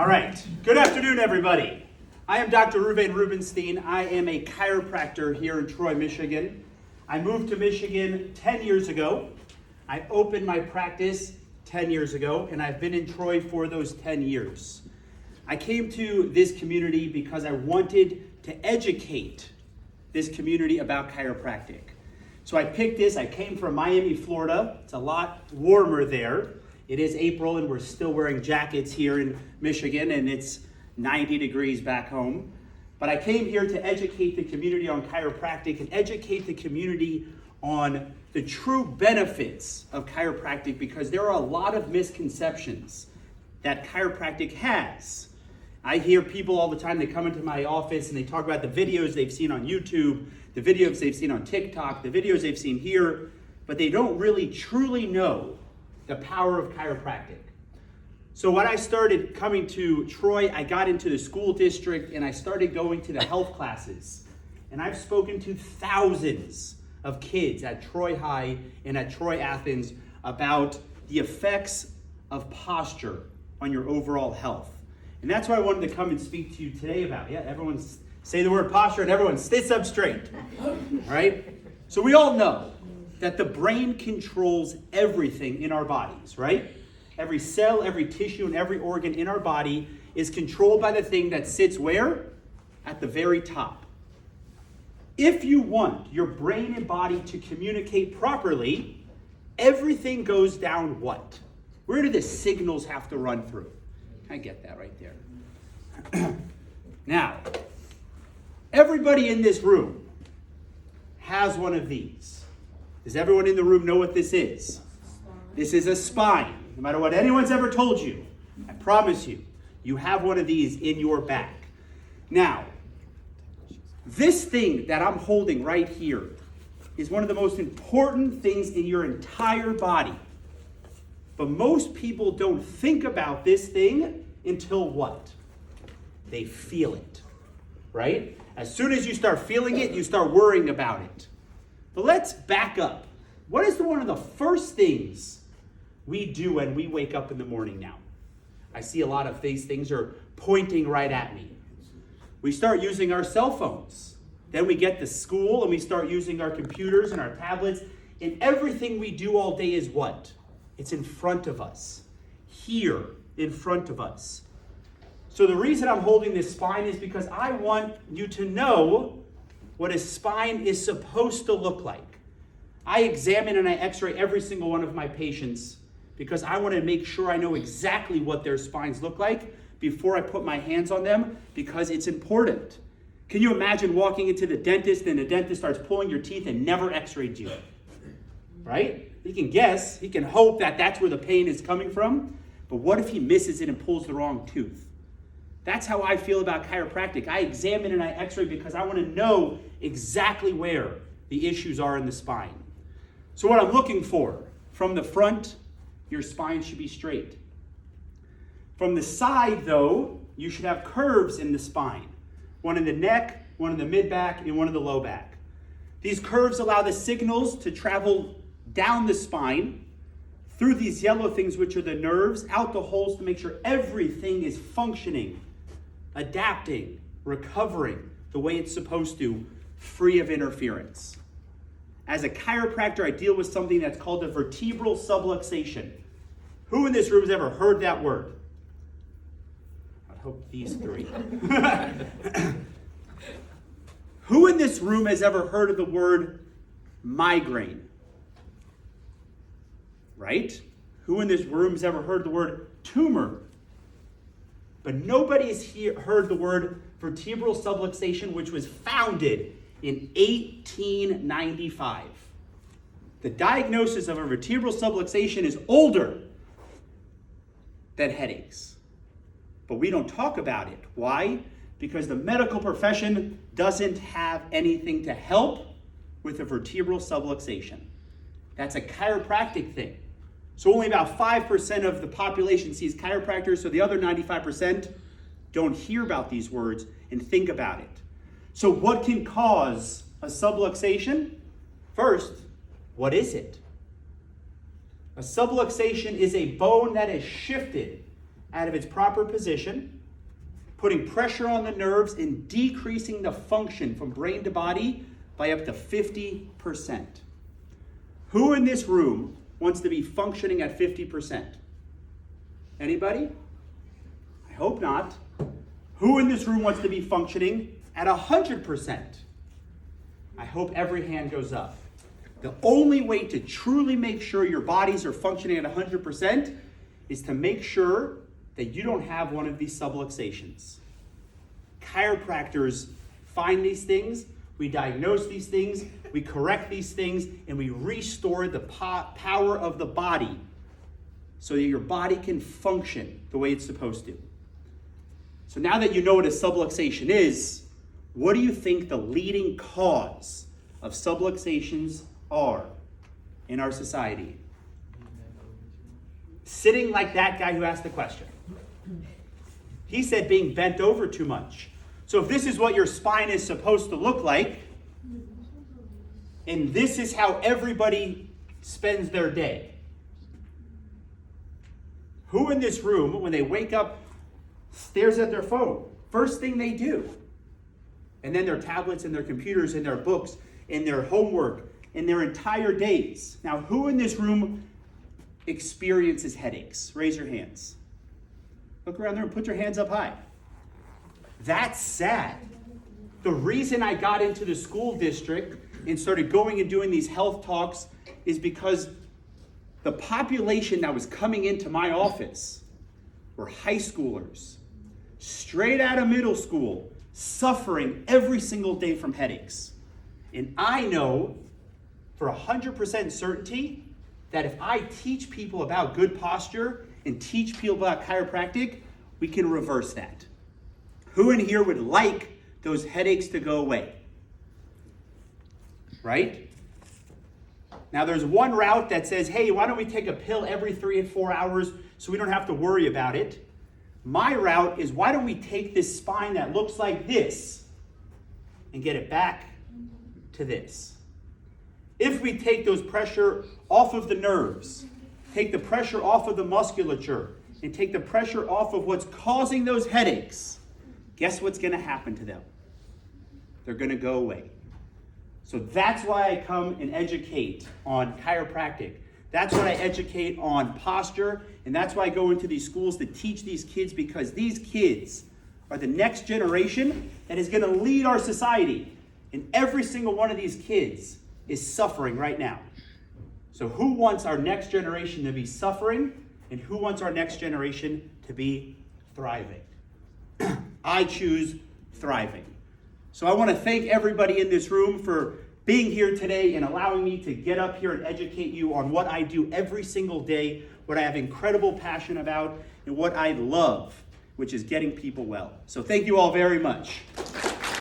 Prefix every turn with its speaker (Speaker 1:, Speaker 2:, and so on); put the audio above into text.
Speaker 1: All right, good afternoon, everybody. I am Dr. Ruvayn Rubinstein. I am a chiropractor here in Troy, Michigan. I moved to Michigan 10 years ago. I opened my practice 10 years ago, and I've been in Troy for those 10 years. I came to this community because I wanted to educate this community about chiropractic. So I picked this. I came from Miami, Florida. It's a lot warmer there. It is April, and we're still wearing jackets here in Michigan, and it's 90 degrees back home. But I came here to educate the community on chiropractic and educate the community on the true benefits of chiropractic, because there are a lot of misconceptions that chiropractic has. I hear people all the time, they come into my office and they talk about the videos they've seen on YouTube, the videos they've seen on TikTok, the videos they've seen here, but they don't really truly know the power of chiropractic. So when I started coming to Troy, I got into the school district and I started going to the health classes. And I've spoken to thousands of kids at Troy High and at Troy Athens about the effects of posture on your overall health. And that's what I wanted to come and speak to you today about. Yeah, everyone say the word posture and everyone sits up straight. All right? So we all know that the brain controls everything in our bodies, right? Every cell, every tissue, and every organ in our body is controlled by the thing that sits where? At the very top. If you want your brain and body to communicate properly, everything goes down what? Where do the signals have to run through? I get that right there. Now, everybody in this room has one of these. Does everyone in the room know what this is? This is a spine. No matter what anyone's ever told you, I promise you, you have one of these in your back. Now, this thing that I'm holding right here is one of the most important things in your entire body. But most people don't think about this thing until what? They feel it, right? As soon as you start feeling it, you start worrying about it. But let's back up. What is one of the first things we do when we wake up in the morning now? I see a lot of these things are pointing right at me. We start using our cell phones. Then we get to school and we start using our computers and our tablets. And everything we do all day is what? It's in front of us. Here, in front of us. So the reason I'm holding this spine is because I want you to know what a spine is supposed to look like. I examine and I x-ray every single one of my patients because I want to make sure I know exactly what their spines look like before I put my hands on them, because it's important. Can you imagine walking into the dentist and the dentist starts pulling your teeth and never x-rayed you? Right? He can guess, he can hope that that's where the pain is coming from, but what if he misses it and pulls the wrong tooth? That's how I feel about chiropractic. I examine and I x-ray because I want to know exactly where the issues are in the spine. So what I'm looking for, from the front, your spine should be straight. From the side, though, you should have curves in the spine. One in the neck, one in the mid-back, and one in the low back. These curves allow the signals to travel down the spine, through these yellow things, which are the nerves, out the holes to make sure everything is functioning, adapting, recovering the way it's supposed to, free of interference. As a chiropractor, I deal with something that's called a vertebral subluxation. Who in this room has ever heard that word? I hope these three. Who in this room has ever heard of the word migraine? Right? Who in this room has ever heard the word tumor? But nobody has heard the word vertebral subluxation, which was founded in 1895. The diagnosis of a vertebral subluxation is older than headaches. But we don't talk about it. Why? Because the medical profession doesn't have anything to help with a vertebral subluxation. That's a chiropractic thing. So only about 5% of the population sees chiropractors, so the other 95% don't hear about these words and think about it. So what can cause a subluxation? First, what is it? A subluxation is a bone that is shifted out of its proper position, putting pressure on the nerves and decreasing the function from brain to body by up to 50%. Who in this room wants to be functioning at 50%? Anybody? I hope not. Who in this room wants to be functioning at 100%? I hope every hand goes up. The only way to truly make sure your bodies are functioning at 100% is to make sure that you don't have one of these subluxations. Chiropractors find these things, we diagnose these things, we correct these things, and we restore the power of the body so that your body can function the way it's supposed to. So now that you know what a subluxation is, what do you think the leading cause of subluxations are in our society? Sitting like that guy who asked the question. He said being bent over too much. So if this is what your spine is supposed to look like, and this is how everybody spends their day, who in this room, when they wake up, stares at their phone? First thing they do. And then their tablets and their computers and their books and their homework and their entire days. Now, who in this room experiences headaches? Raise your hands. Look around there and put your hands up high. That's sad. The reason I got into the school district and started going and doing these health talks is because the population that was coming into my office were high schoolers, straight out of middle school, suffering every single day from headaches. And I know for 100% certainty that if I teach people about good posture and teach people about chiropractic, we can reverse that. Who in here would like those headaches to go away? Right? Now there's one route that says, hey, why don't we take a pill every 3 and 4 hours so we don't have to worry about it? My route is, why don't we take this spine that looks like this and get it back to this? If we take those pressure off of the nerves, take the pressure off of the musculature, and take the pressure off of what's causing those headaches, guess what's going to happen to them? They're going to go away. So that's why I come and educate on chiropractic. That's why I educate on posture, and that's why I go into these schools to teach these kids, because these kids are the next generation that is going to lead our society. And every single one of these kids is suffering right now. So who wants our next generation to be suffering, and who wants our next generation to be thriving? I choose thriving. So I want to thank everybody in this room for being here today and allowing me to get up here and educate you on what I do every single day, what I have incredible passion about, and what I love, which is getting people well. So thank you all very much.